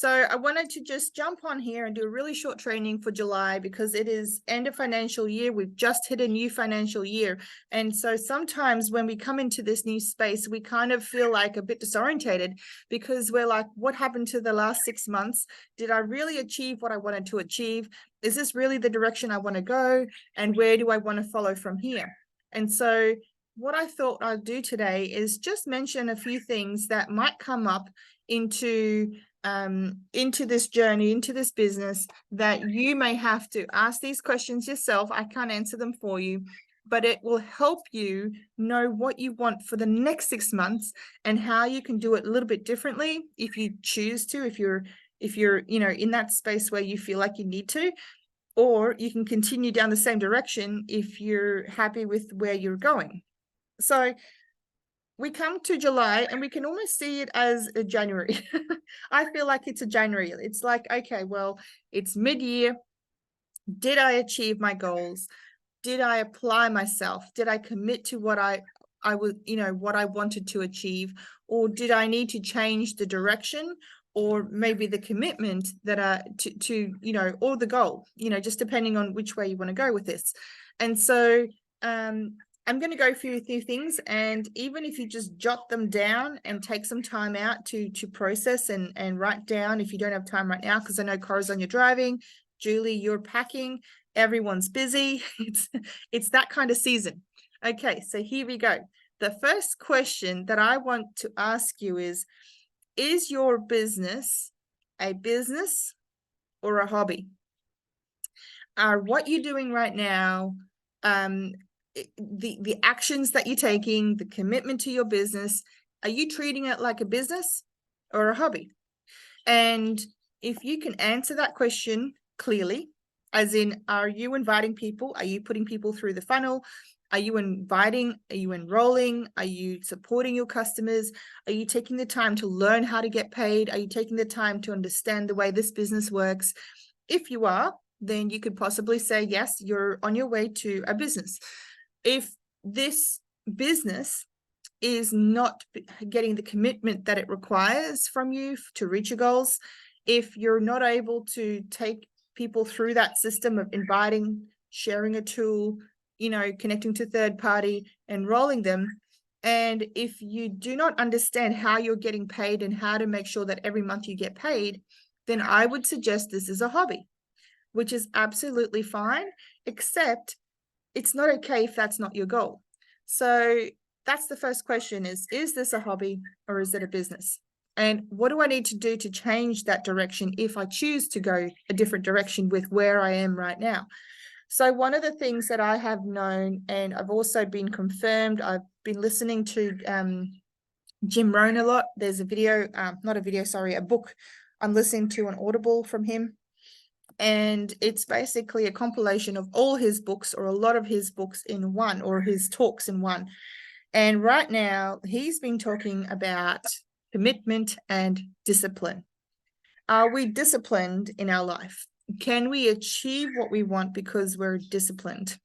So I wanted to just jump on here and do a really short training for July because it is end of financial year. We've just hit a new financial year. And so sometimes when we come into this new space, we kind of feel like a bit disorientated because we're like, what happened to the last 6 months? Did I really achieve what I wanted to achieve? Is this really the direction I want to go? And where do I want to follow from here? And so what I thought I'd do today is just mention a few things that might come up into this journey, into this business, that you may have to ask these questions yourself. I can't answer them for you, but it will help you know what you want for the next 6 months and how you can do it a little bit differently if you choose to, if you're in that space where you feel like you need to, or you can continue down the same direction if you're happy with where you're going. So we come to July and we can almost see it as a January. I feel like it's a January. It's like, okay, well, it's mid-year. Did I achieve my goals? Did I apply myself? Did I commit to what I was, what I wanted to achieve? Or did I need to change the direction or maybe the commitment that or the goal, just depending on which way you want to go with this. And so I'm going to go through a few things, and even if you just jot them down and take some time out to process and write down if you don't have time right now, because I know Corazon, you're driving, Julie, you're packing, everyone's busy. It's that kind of season. Okay, so here we go. The first question that I want to ask you is your business a business or a hobby? What you're doing right now, the actions that you're taking, the commitment to your business, are you treating it like a business or a hobby? And if you can answer that question clearly, as in, are you inviting people? Are you putting people through the funnel? Are you inviting? Are you enrolling? Are you supporting your customers? Are you taking the time to learn how to get paid? Are you taking the time to understand the way this business works? If you are, then you could possibly say, yes, you're on your way to a business. If this business is not getting the commitment that it requires from you to reach your goals, if you're not able to take people through that system of inviting, sharing a tool, connecting to third party, enrolling them, and if you do not understand how you're getting paid and how to make sure that every month you get paid, then I would suggest this is a hobby, which is absolutely fine, except it's not okay if that's not your goal. So that's the first question is this a hobby or is it a business? And what do I need to do to change that direction if I choose to go a different direction with where I am right now? So one of the things that I have known, and I've also been confirmed, I've been listening to Jim Rohn a lot. There's a video, a book I'm listening to on Audible from him. And it's basically a compilation of all his books or a lot of his books in one, or his talks in one. And right now he's been talking about commitment and discipline. Are we disciplined in our life? Can we achieve what we want because we're disciplined?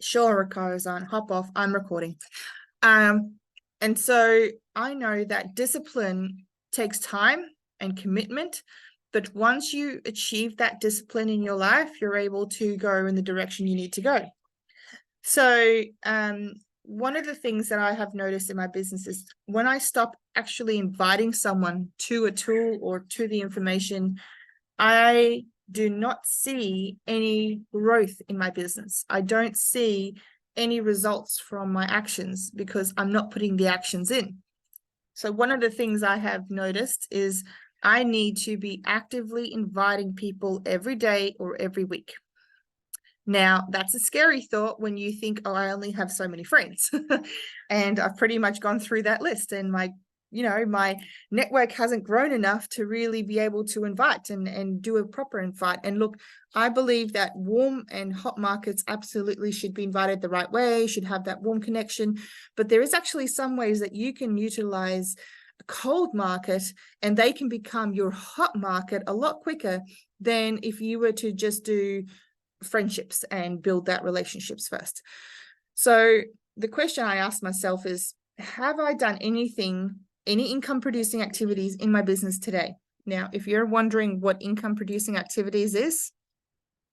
Sure, it goes on. Hop off. I'm recording. And so I know that discipline takes time and commitment. But once you achieve that discipline in your life, you're able to go in the direction you need to go. So one of the things that I have noticed in my business is when I stop actually inviting someone to a tool or to the information, I do not see any growth in my business. I don't see any results from my actions because I'm not putting the actions in. So one of the things I have noticed is I need to be actively inviting people every day or every week. Now, that's a scary thought when you think, oh, I only have so many friends. And I've pretty much gone through that list, and my network hasn't grown enough to really be able to invite and do a proper invite. And look, I believe that warm and hot markets absolutely should be invited the right way, should have that warm connection. But there is actually some ways that you can utilize a cold market and they can become your hot market a lot quicker than if you were to just do friendships and build that relationships first. So the question I ask myself is, have I done any income producing activities in my business today? Now, if you're wondering what income producing activities is,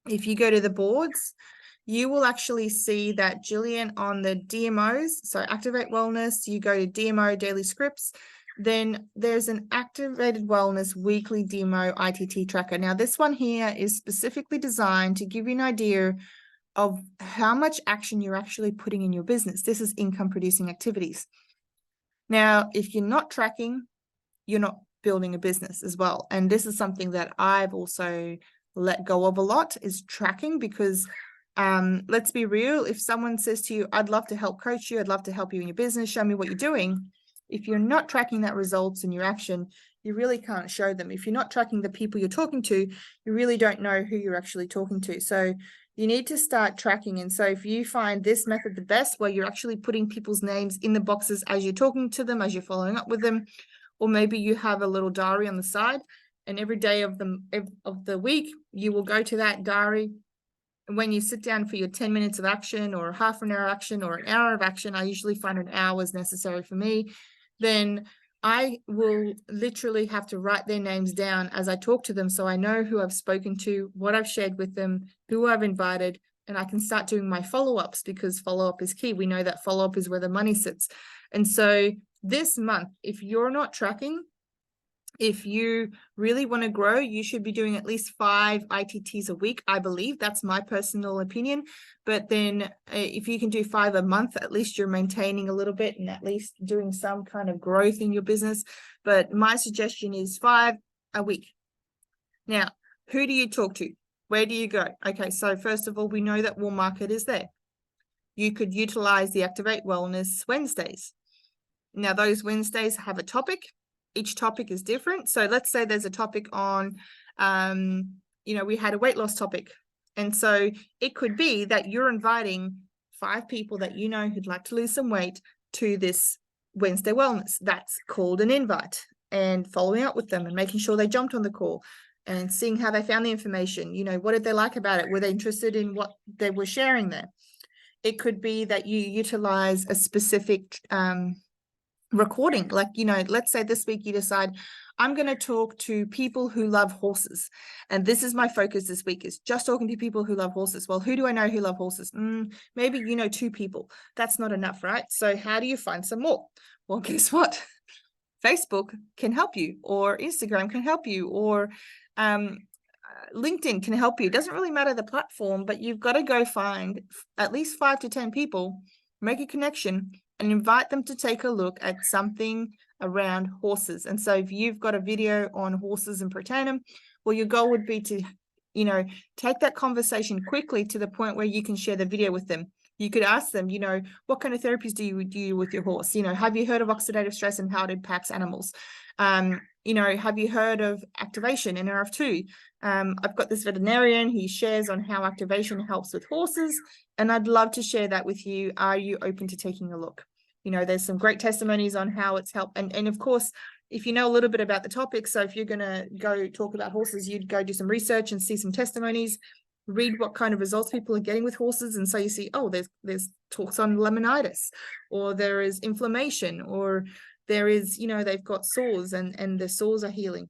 if you go to the boards, you will actually see that Jillian on the DMOs, so Activate Wellness, you go to DMO Daily Scripts, then there's an Activated Wellness Weekly DMO ITT tracker. Now, this one here is specifically designed to give you an idea of how much action you're actually putting in your business. This is income producing activities. Now, if you're not tracking, you're not building a business as well. And this is something that I've also let go of a lot, is tracking, because let's be real, if someone says to you, I'd love to help coach you, I'd love to help you in your business, show me what you're doing. If you're not tracking that results in your action, you really can't show them. If you're not tracking the people you're talking to, you really don't know who you're actually talking to. So you need to start tracking. And so if you find this method the best, where you're actually putting people's names in the boxes as you're talking to them, as you're following up with them, or maybe you have a little diary on the side, and every day of the week, you will go to that diary. And when you sit down for your 10 minutes of action, or half an hour action, or an hour of action, I usually find an hour is necessary for me, then I will literally have to write their names down as I talk to them, so I know who I've spoken to, what I've shared with them, who I've invited, and I can start doing my follow-ups, because follow-up is key. We know that follow-up is where the money sits. And so this month, if you're not tracking, if you really want to grow, you should be doing at least 5 ITTs a week. I believe that's my personal opinion. But then if you can do 5 a month, at least you're maintaining a little bit and at least doing some kind of growth in your business. But my suggestion is 5 a week. Now, who do you talk to? Where do you go? Okay, so first of all, we know that Warm Market is there. You could utilize the Activate Wellness Wednesdays. Now, those Wednesdays have a topic. Each topic is different. So let's say there's a topic on, we had a weight loss topic. And so it could be that you're inviting 5 people that you know who'd like to lose some weight to this Wednesday Wellness. That's called an invite, and following up with them and making sure they jumped on the call and seeing how they found the information. What did they like about it? Were they interested in what they were sharing there? It could be that you utilize a specific recording, like, let's say this week you decide, I'm going to talk to people who love horses, and this is my focus this week, is just talking to people who love horses. Well, who do I know who love horses? Maybe 2 people. That's not enough, right? So how do you find some more? Well, guess what? Facebook can help you, or Instagram can help you, or LinkedIn can help you. It doesn't really matter the platform, but you've got to go find at least 5 to 10 people, make a connection, and invite them to take a look at something around horses. And so if you've got a video on horses and Protanum, well, your goal would be to, take that conversation quickly to the point where you can share the video with them. You could ask them, what kind of therapies do you do with your horse? Have you heard of oxidative stress and how it impacts animals? Have you heard of activation, NRF2? I've got this veterinarian, he shares on how activation helps with horses, and I'd love to share that with you. Are you open to taking a look? There's some great testimonies on how it's helped. And of course, if you know a little bit about the topic, so if you're going to go talk about horses, you'd go do some research and see some testimonies, read what kind of results people are getting with horses. And so you see, oh, there's talks on laminitis, or there is inflammation, or there is, they've got sores and the sores are healing.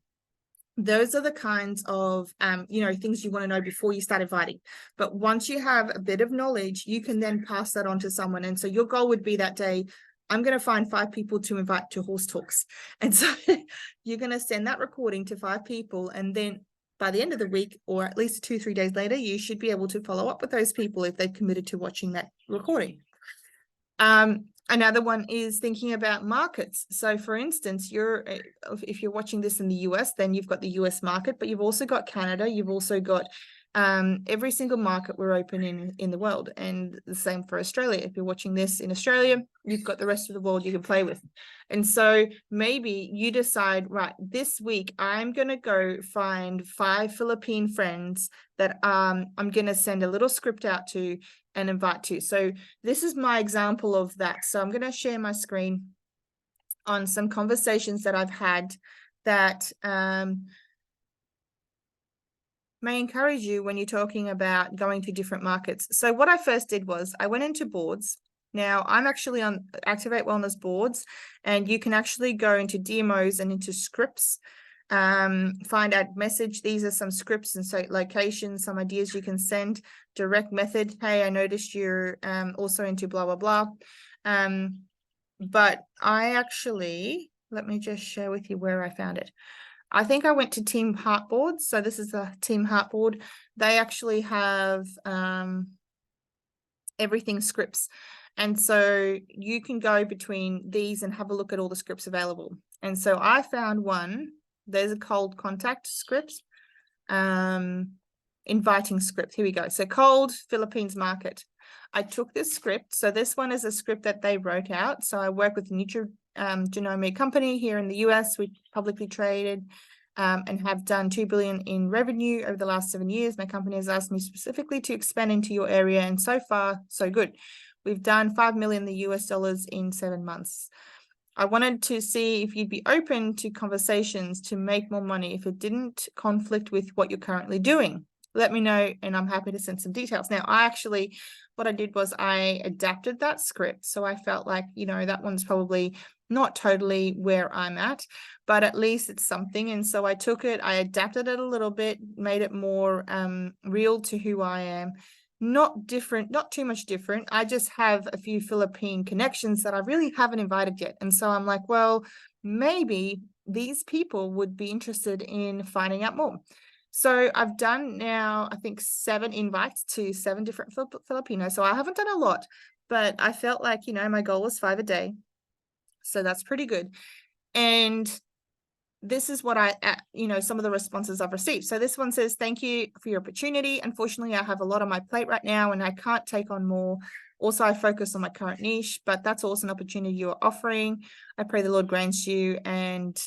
Those are the kinds of, things you want to know before you start inviting. But once you have a bit of knowledge, you can then pass that on to someone. And so your goal would be that day, I'm going to find 5 people to invite to horse talks. And so you're going to send that recording to 5 people. And then by the end of the week, or at least 2-3 days later, you should be able to follow up with those people if they've committed to watching that recording. Another one is thinking about markets. So for instance, if you're watching this in the US, then you've got the US market, but you've also got Canada. You've also got every single market we're open in the world, and the same for Australia. If you're watching this in Australia, you've got the rest of the world you can play with. And so maybe you decide, right, this week I'm going to go find 5 Philippine friends that I'm going to send a little script out to and invite to. So this is my example of that. So I'm going to share my screen on some conversations that I've had that may encourage you when you're talking about going to different markets. So what I first did was I went into boards. Now I'm actually on Activate Wellness boards, and you can actually go into DMOs and into scripts. find, add message. These are some scripts and so locations, some ideas you can send. Direct method. Hey, I noticed you're also into blah, blah, blah. But I actually, let me just share with you where I found it. I think I went to Team Heartboard. So this is the Team Heartboard. They actually have everything scripts. And so you can go between these and have a look at all the scripts available. And so I found one. There's a cold contact script. Inviting script. Here we go. So cold Philippines market. I took this script. So this one is a script that they wrote out. So I work with a genomic company here in the US. We publicly traded and have done $2 billion in revenue over the last 7 years. My company has asked me specifically to expand into your area, and so far, so good. We've done $5 million US dollars in 7 months. I wanted to see if you'd be open to conversations to make more money if it didn't conflict with what you're currently doing. Let me know, and I'm happy to send some details. Now, what I did was I adapted that script. So I felt like, that one's probably not totally where I'm at, but at least it's something. And so I took it, I adapted it a little bit, made it more real to who I am. Not different, not too much different. I just have a few Philippine connections that I really haven't invited yet. And so I'm like, well, maybe these people would be interested in finding out more. So I've done now, I think 7 invites to 7 different Filipinos. So I haven't done a lot, but I felt like, my goal was 5 a day. So that's pretty good. And this is what some of the responses I've received. So this one says, thank you for your opportunity. Unfortunately, I have a lot on my plate right now and I can't take on more. Also, I focus on my current niche, but that's also an opportunity you're offering. I pray the Lord grants you and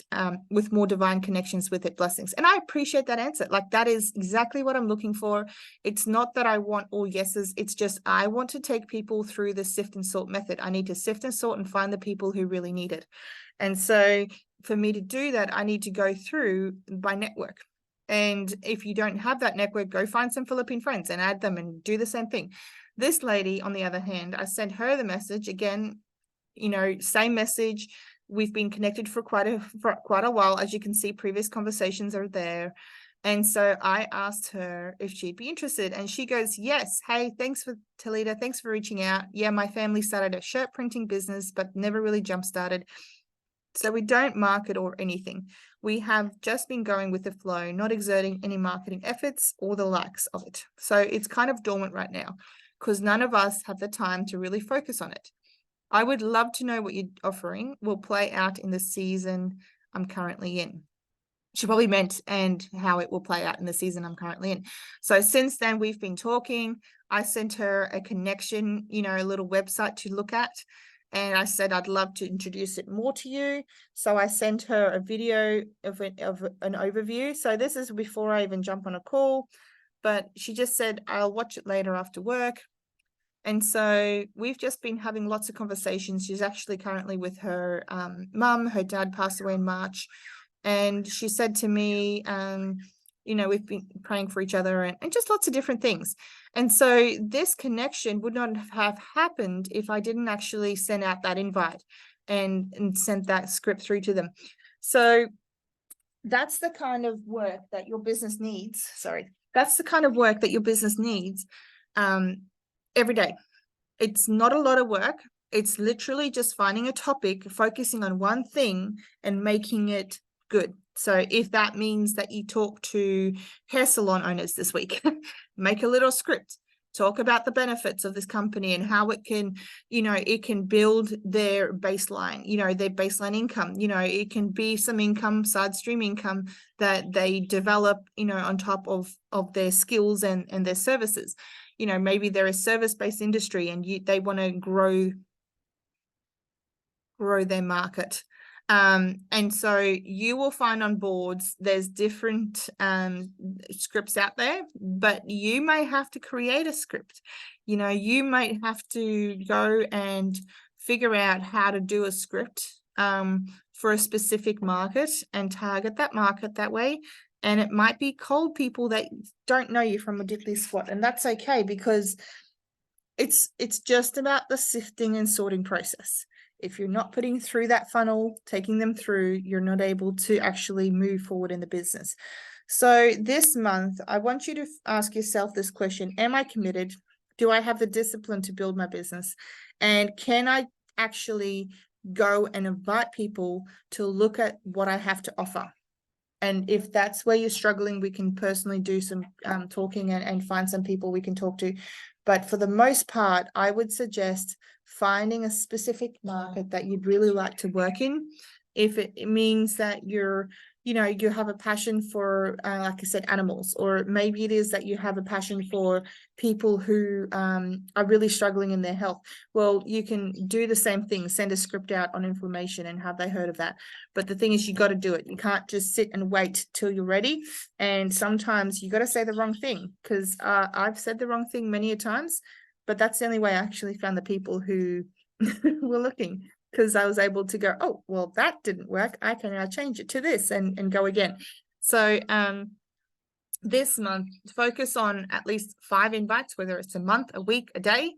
with more divine connections with it, blessings. And I appreciate that answer. Like, that is exactly what I'm looking for. It's not that I want all yeses. It's just, I want to take people through the sift and sort method. I need to sift and sort and find the people who really need it. And so for me to do that, I need to go through my network. And if you don't have that network, go find some Philippine friends and add them and do the same thing. This lady, on the other hand, I sent her the message again, same message. We've been connected for quite a while. As you can see, previous conversations are there. And so I asked her if she'd be interested, and she goes, yes. Hey, thanks for Talita. Thanks for reaching out. Yeah, my family started a shirt printing business, but never really jump started. So we don't market or anything. We have just been going with the flow, not exerting any marketing efforts or the likes of it. So it's kind of dormant right now because none of us have the time to really focus on it. I would love to know what you're offering will play out in the season I'm currently in. She probably meant and how it will play out in the season I'm currently in. So since then, we've been talking. I sent her a connection, a little website to look at. And I said, I'd love to introduce it more to you. So I sent her a video of an overview. So this is before I even jump on a call, but she just said, I'll watch it later after work. And so we've just been having lots of conversations. She's actually currently with her mum. Her dad passed away in March. And she said to me, we've been praying for each other and just lots of different things. And so this connection would not have happened if I didn't actually send out that invite and send that script through to them. So that's the kind of work that your business needs. That's the kind of work that your business needs every day. It's not a lot of work. It's literally just finding a topic, focusing on one thing and making it good. So if that means that you talk to hair salon owners this week, make a little script, talk about the benefits of this company and how it can, it can build their baseline, their baseline income. It can be some income, side stream income that they develop, on top of their skills and their services. Maybe they're a service-based industry and they want to grow their market. And so you will find on boards, there's different scripts out there, but you may have to create a script. You might have to go and figure out how to do a script for a specific market and target that market that way. And it might be cold people that don't know you from a diddly squat, and that's okay because it's just about the sifting and sorting process. If you're not putting through that funnel, taking them through, you're not able to actually move forward in the business. So this month, I want you to ask yourself this question: am I committed? Do I have the discipline to build my business? And can I actually go and invite people to look at what I have to offer? And if that's where you're struggling, we can personally do some talking and find some people we can talk to. But for the most part, I would suggest finding a specific market that you'd really like to work in. If it means that you're, you have a passion for, like I said, animals, or maybe it is that you have a passion for people who are really struggling in their health. Well, you can do the same thing, send a script out on inflammation and have they heard of that. But the thing is, you got to do it. You can't just sit and wait till you're ready. And sometimes you got to say the wrong thing, because I've said the wrong thing many a times, but that's the only way I actually found the people who were looking, because I was able to go, oh, well, that didn't work. I can now change it to this and go again. So this month, focus on at least 5 invites, whether it's a month, a week, a day,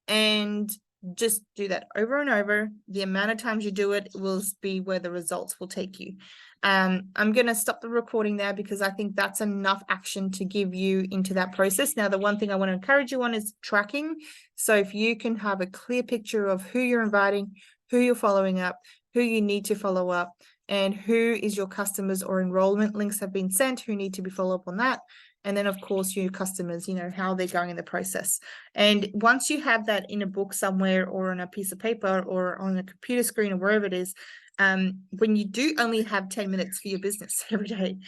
and just do that over and over. The amount of times you do it will be where the results will take you. I'm going to stop the recording there because I think that's enough action to give you into that process. Now, the one thing I want to encourage you on is tracking. So if you can have a clear picture of who you're inviting, who you're following up, who you need to follow up, and who is your customers or enrollment links have been sent, who need to be followed up on that. And then, of course, your customers, how they're going in the process. And once you have that in a book somewhere or on a piece of paper or on a computer screen or wherever it is, when you do only have 10 minutes for your business every day,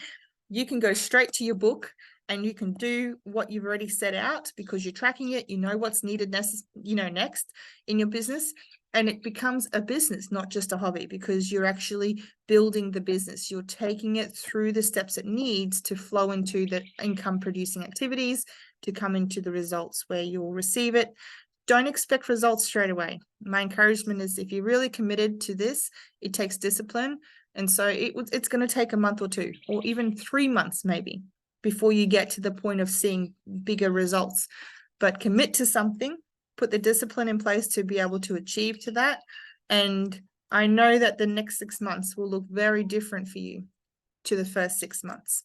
you can go straight to your book and you can do what you've already set out because you're tracking it. You know what's needed next in your business. And it becomes a business, not just a hobby, because you're actually building the business. You're taking it through the steps it needs to flow into the income producing activities, to come into the results where you'll receive it. Don't expect results straight away. My encouragement is, if you're really committed to this, it takes discipline. And so it's going to take a month or 2, or even 3 months maybe, before you get to the point of seeing bigger results. But commit to something. Put the discipline in place to be able to achieve to that. And I know that the next 6 months will look very different for you to the first 6 months.